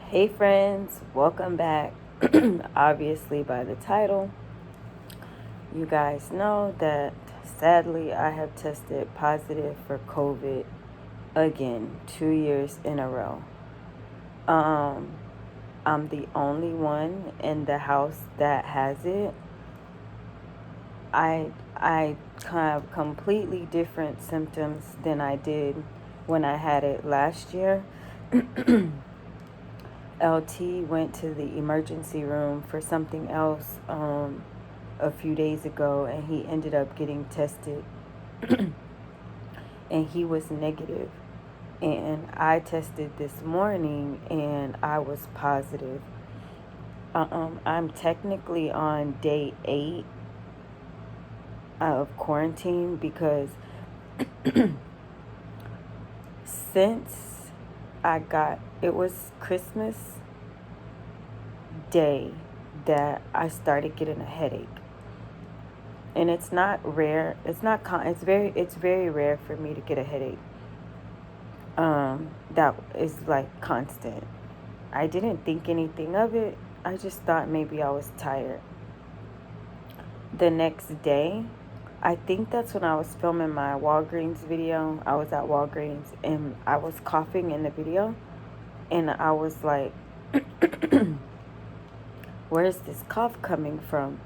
Hey friends, welcome back. Obviously, by the title, you guys know that sadly I have tested positive for COVID again, 2 years in a row. Um, I'm the only one in the house that has it. I have completely different symptoms than I did when I had it last year. LT went to the emergency room for something else a few days ago, and he ended up getting tested, and he was negative. And I tested this morning, and I was positive. I'm technically on day 8 of quarantine because since it was Christmas Day that I started getting a headache. And it's not rare. It's very rare for me to get a headache. That is like constant. I didn't think anything of it. I just thought maybe I was tired. The next day, I think that's when I was filming my Walgreens video. I was at Walgreens and I was coughing in the video, and I was like, where's this cough coming from?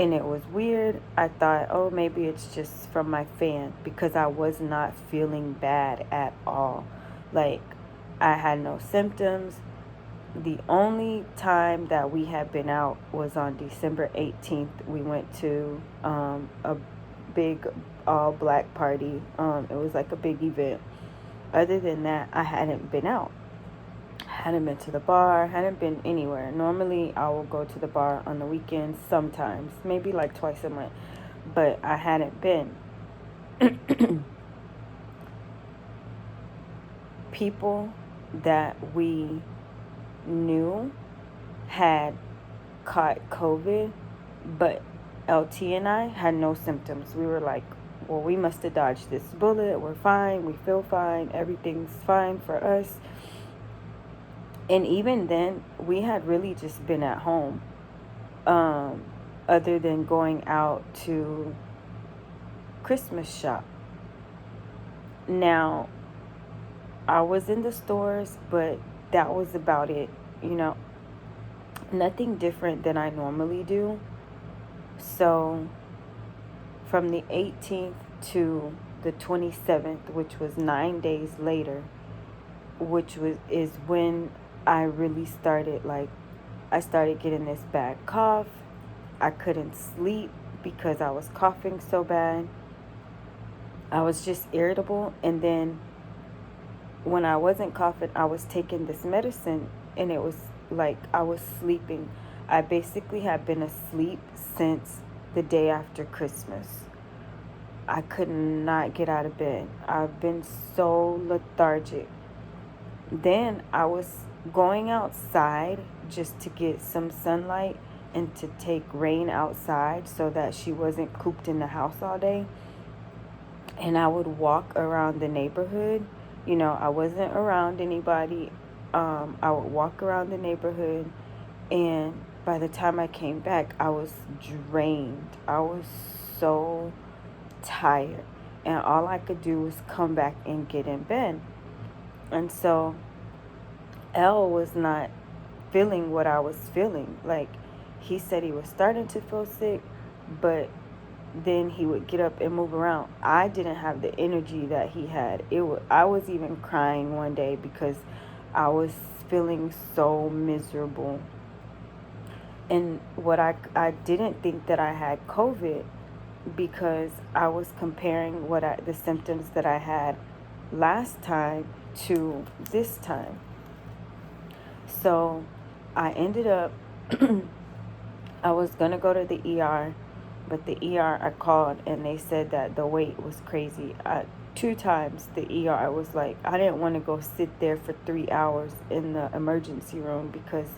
And it was weird. I thought, oh, maybe it's just from my fan, because I was not feeling bad at all. Like, I had no symptoms. The only time that we had been out was on December 18th. We went to a big all black party. It was like a big event. Other than that, I hadn't been out. Hadn't been to the bar, hadn't been anywhere. Normally, I will go to the bar on the weekends sometimes, maybe like twice a month, but I hadn't been. People that we knew had caught COVID, but LT and I had no symptoms. We were like, well, we must have dodged this bullet. We're fine. We feel fine. Everything's fine for us. And even then, we had really just been at home, other than going out to Christmas shop. Now, I was in the stores, but that was about it. Nothing different than I normally do. So, from the 18th to the 27th, which was 9 days later, is when I really started, I started getting this bad cough. I couldn't sleep because I was coughing so bad. I was just irritable. And then when I wasn't coughing, I was taking this medicine, and it was like I was sleeping. I basically had been asleep since the day after Christmas. I could not get out of bed. I've been so lethargic. Then I was going outside just to get some sunlight and to take Rain outside so that she wasn't cooped in the house all day. And I would walk around the neighborhood. I wasn't around anybody. I would walk around the neighborhood, and by the time I came back, I was drained. I was so tired, and all I could do was come back and get in bed. And so L was not feeling what I was feeling. Like, he said he was starting to feel sick, but then he would get up and move around. I didn't have the energy that he had. I was even crying one day because I was feeling so miserable. And I didn't think that I had COVID, because I was comparing the symptoms that I had last time to this time. So I ended up, I was going to go to the ER, but the ER I called, and they said that the wait was crazy. 2 times the ER was like, I didn't want to go sit there for 3 hours in the emergency room, because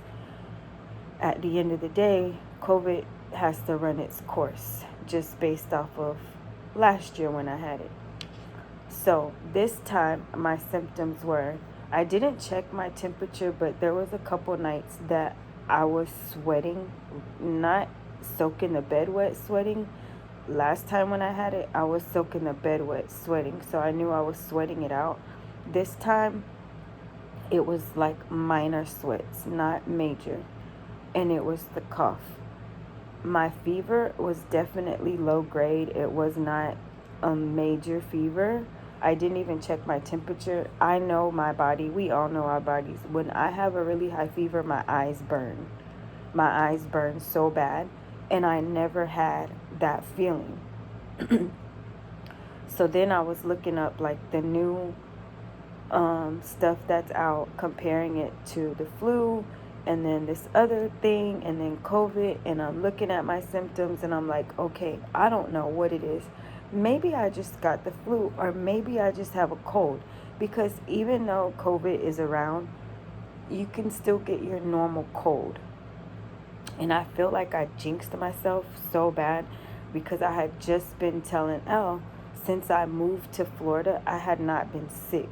at the end of the day, COVID has to run its course, just based off of last year when I had it. So this time my symptoms were, I didn't check my temperature, but there was a couple nights that I was sweating, not soaking the bed wet sweating. Last time when I had it, I was soaking the bed wet sweating, so I knew I was sweating it out. This time, it was like minor sweats, not major, and it was the cough. My fever was definitely low grade. It was not a major fever. I didn't even check my temperature. I know my body. We all know our bodies. When I have a really high fever, my eyes burn. My eyes burn so bad. And I never had that feeling. So then I was looking up like the new stuff that's out, comparing it to the flu and then this other thing and then COVID, and I'm looking at my symptoms and I'm like, okay, I don't know what it is. Maybe I just got the flu, or maybe I just have a cold, because even though COVID is around, you can still get your normal cold. And I feel like I jinxed myself so bad, because I had just been telling Elle, since I moved to Florida, I had not been sick.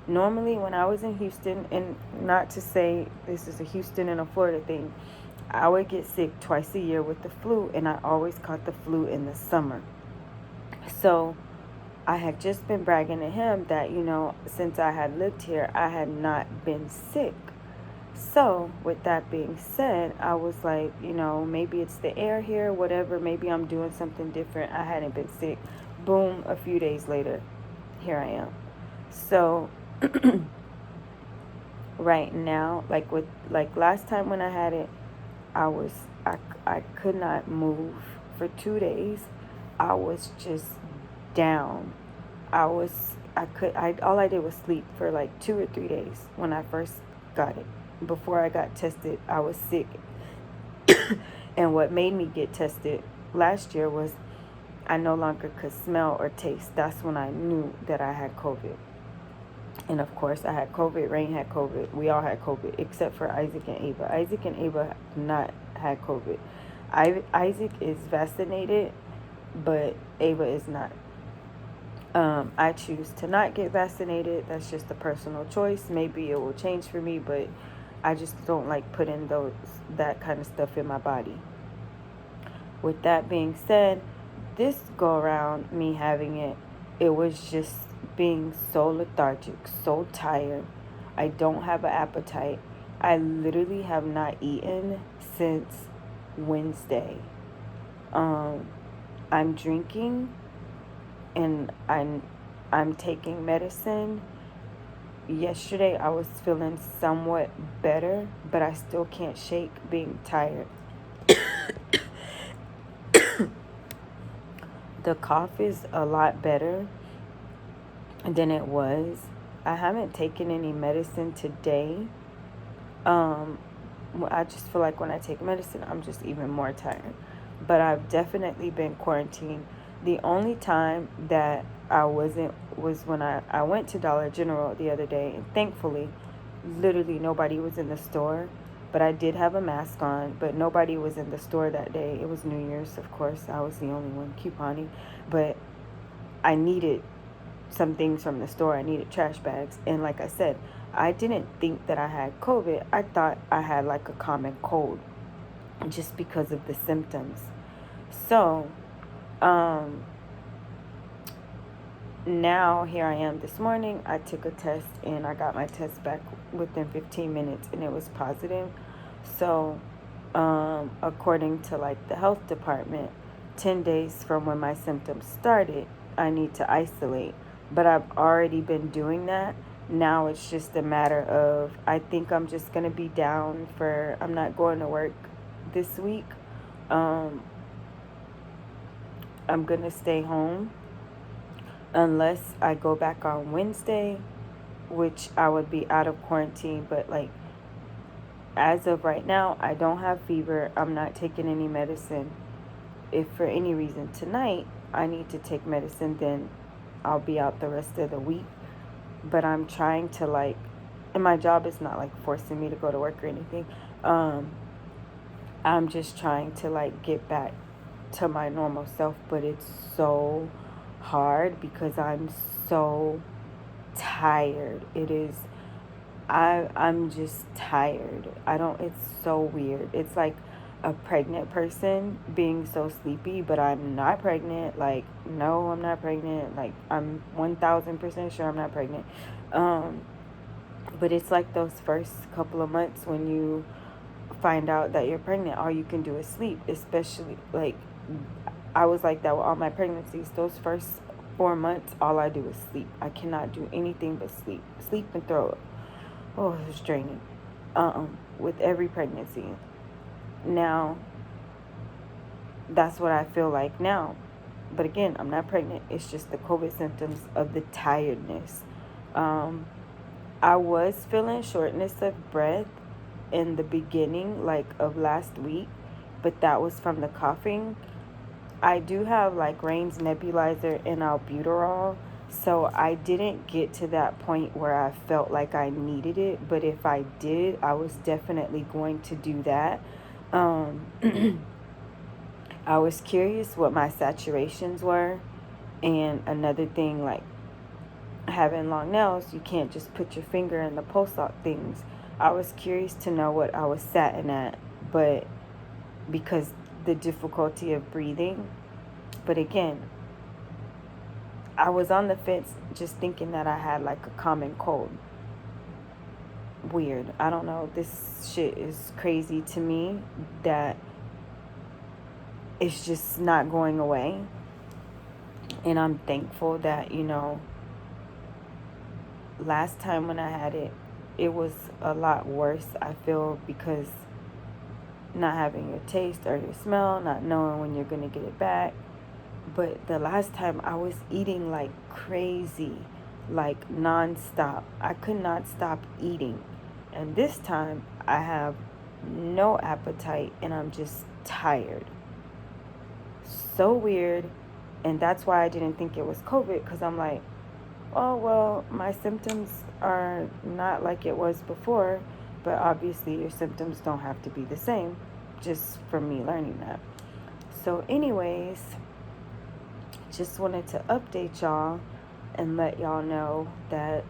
Normally, when I was in Houston, and not to say this is a Houston and a Florida thing, I would get sick twice a year with the flu, and I always caught the flu in the summer. So I had just been bragging to him that, since I had lived here, I had not been sick. So with that being said, I was like, maybe it's the air here, whatever. Maybe I'm doing something different. I hadn't been sick. Boom, a few days later, here I am. So right now, like last time when I had it, I could not move for 2 days. I was just down. All I did was sleep for like 2 or 3 days when I first got it. Before I got tested, I was sick. And what made me get tested last year was I no longer could smell or taste. That's when I knew that I had COVID. And of course, I had COVID. Rain had COVID. We all had COVID, except for Isaac and Ava. Isaac and Ava have not had COVID. Isaac is vaccinated, but Ava is not. I choose to not get vaccinated. That's just a personal choice. Maybe it will change for me, but I just don't like putting that kind of stuff in my body. With that being said, this go around, me having it, it was just being so lethargic, so tired. I don't have an appetite. I literally have not eaten since Wednesday. I'm drinking, and I'm taking medicine. Yesterday I was feeling somewhat better, but I still can't shake being tired. The cough is a lot better than it was. I haven't taken any medicine today. I just feel like when I take medicine, I'm just even more tired. But I've definitely been quarantined. The only time that I wasn't was when I went to Dollar General the other day, and thankfully, literally nobody was in the store. But I did have a mask on, but nobody was in the store that day. It was New Year's, of course. I was the only one couponing. But I needed some things from the store. I needed trash bags. And like I said, I didn't think that I had COVID. I thought I had like a common cold just because of the symptoms. So, now here I am this morning. I took a test and I got my test back within 15 minutes and it was positive. So, according to like the health department, 10 days from when my symptoms started, I need to isolate. But I've already been doing that. Now it's just a matter of, I think I'm just going to be down I'm not going to work this week. I'm going to stay home unless I go back on Wednesday, which I would be out of quarantine. But like, as of right now, I don't have fever. I'm not taking any medicine. If for any reason tonight I need to take medicine, then I'll be out the rest of the week. But I'm trying to and my job is not like forcing me to go to work or anything. I'm just trying to get back to my normal self, but it's so hard because I'm so tired. It is I'm just tired. I don't, it's so weird. It's like a pregnant person being so sleepy, but I'm not pregnant. Like, no, I'm not pregnant. Like, I'm 1000% sure I'm not pregnant. Um, but it's like those first couple of months when you find out that you're pregnant, all you can do is sleep. Especially, like, I was like that with all my pregnancies. Those first 4 months, all I do is sleep. I cannot do anything but sleep. Sleep and throw up. Oh, it was draining. With every pregnancy. Now, that's what I feel like now. But again, I'm not pregnant. It's just the COVID symptoms of the tiredness. Um, I was feeling shortness of breath in the beginning, like of last week, but that was from the coughing. I do have like Rain's nebulizer and albuterol, so I didn't get to that point where I felt like I needed it, but if I did, I was definitely going to do that. Um, I was curious what my saturations were, and another thing, like having long nails, you can't just put your finger in the pulse ox things. I was curious to know what I was satting at, but because the difficulty of breathing. But again, I was on the fence just thinking that I had like a common cold. Weird. I don't know. This shit is crazy to me that it's just not going away. And I'm thankful that, last time when I had it, it was a lot worse, I feel, because not having your taste or your smell, not knowing when you're going to get it back. But the last time I was eating like crazy, like nonstop. I could not stop eating. And this time I have no appetite and I'm just tired. So weird. And that's why I didn't think it was COVID, because I'm like, oh, well, my symptoms are not like it was before. But obviously your symptoms don't have to be the same, just from me learning that. So anyways, just wanted to update y'all and let y'all know that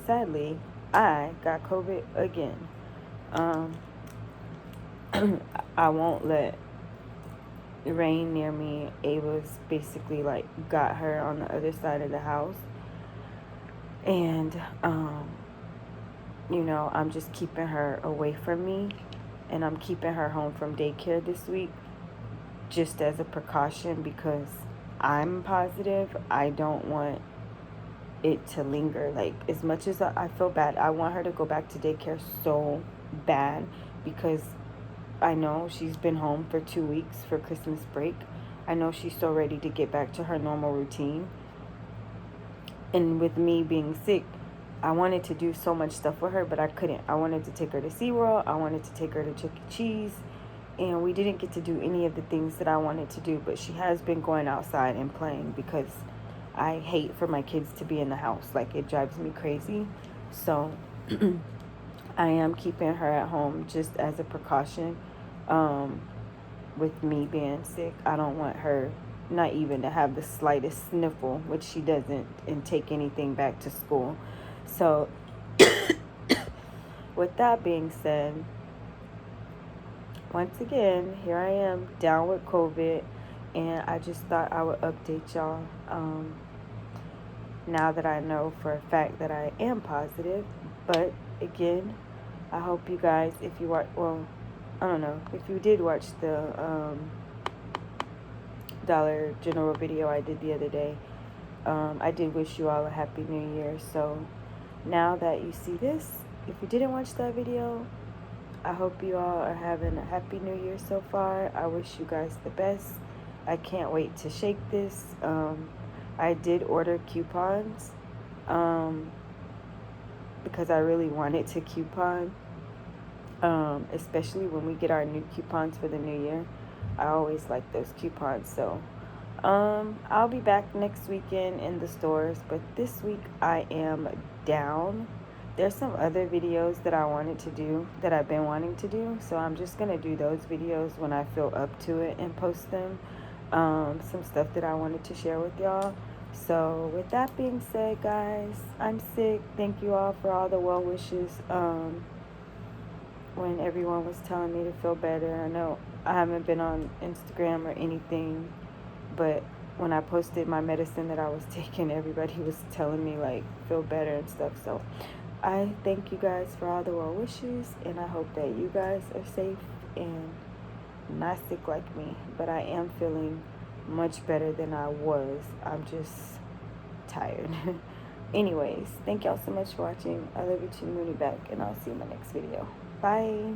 sadly I got COVID again. I won't let Rain near me. Ava's basically like got her on the other side of the house, and I'm just keeping her away from me, and I'm keeping her home from daycare this week just as a precaution, because I'm positive I don't want it to linger. Like, as much as I feel bad, I want her to go back to daycare so bad, because I know she's been home for 2 weeks for Christmas break. I know she's so ready to get back to her normal routine. And with me being sick, I wanted to do so much stuff with her, but I couldn't. I wanted to take her to SeaWorld. I wanted to take her to Chuck E. Cheese. And we didn't get to do any of the things that I wanted to do. But she has been going outside and playing, because I hate for my kids to be in the house. Like, it drives me crazy. So I am keeping her at home just as a precaution. With me being sick, I don't want her not even to have the slightest sniffle, which she doesn't, and take anything back to school. So with that being said, once again, here I am down with COVID, and I just thought I would update y'all now that I know for a fact that I am positive. But again, I hope you guys, if you watch, well, I don't know, if you did watch the Dollar General video I did the other day, I did wish you all a happy new year. So now that you see this, if you didn't watch that video, I hope you all are having a happy new year so far. I wish you guys the best. I can't wait to shake this. I did order coupons because I really wanted to coupon, especially when we get our new coupons for the new year. I always like those coupons. So I'll be back next weekend in the stores, but this week I am down. There's some other videos that I wanted to do, that I've been wanting to do, so I'm just going to do those videos when I feel up to it and post them. Some stuff that I wanted to share with y'all. So with that being said, guys, I'm sick. Thank you all for all the well wishes. When everyone was telling me to feel better, I know I haven't been on Instagram or anything, but when I posted my medicine that I was taking, everybody was telling me like feel better and stuff. So I thank you guys for all the well wishes, and I hope that you guys are safe and not sick like me. But I am feeling much better than I was. I'm just tired. Anyways, thank y'all so much for watching. I love you too, Mooney back, and I'll see you in the next video. Bye.